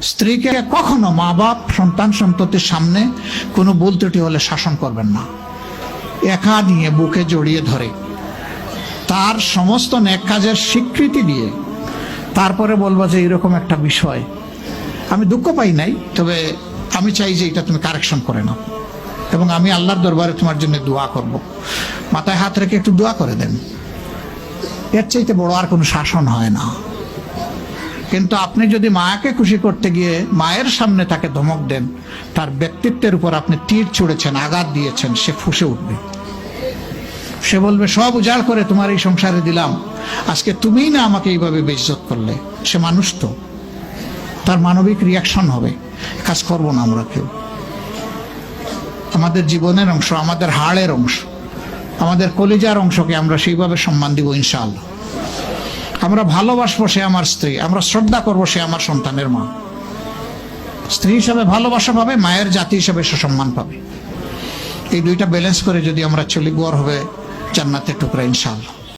স্ত্রীকে কখনো মা বাপ সন্তান সন্ততির সামনে কোনো ভুল ত্রুটি হলে শাসন করবেন না। একা নিয়ে বুকে জড়িয়ে ধরে তার সমস্ত নেক কাজের স্বীকৃতি দিয়ে তারপরে বলবো যে এরকম একটা বিষয় আমি দুঃখ পাই নাই, তবে আমি চাই যে এটা তুমি কারেকশন করে নাও এবং আমি আল্লাহর দরবারে তোমার জন্য দোয়া করব। মাথায় হাত রেখে একটু দোয়া করে দেন। এর চাইতে বড় আর কোনো শাসন হয় না। কিন্তু আপনি যদি মাকে খুশি করতে গিয়ে মায়ের সামনে তাকে ধমক দেন, তার ব্যক্তিত্বের উপর আপনি তীর ছুঁড়েছেন, আঘাত দিয়েছেন, সে ফুঁসে উঠবে। সে বলবে সব উজাড় করে তোমার এই সংসারে দিলাম, আজকে তুমিই না আমাকে এইভাবে বেইজ্জত করলে। সে মানুষ তো, তার মানবিক রিয়াকশন হবে। কাজ করবো না আমরা কেউ। আমাদের জীবনের অংশ, আমাদের হাড়ের অংশ, আমাদের কলিজার অংশকে আমরা সেইভাবে সম্মান দিব ইনশাআল্লাহ। আমরা ভালোবাসবো সে আমার স্ত্রী, আমরা শ্রদ্ধা করবো সে আমার সন্তানের মা। স্ত্রী হিসাবে ভালোবাসা পাবে, মায়ের জাতি হিসাবে সে সম্মান পাবে। এই দুইটা ব্যালেন্স করে যদি আমরা চলি, গড় হবে জান্নাতের টুকরা ইনশাআল্লাহ।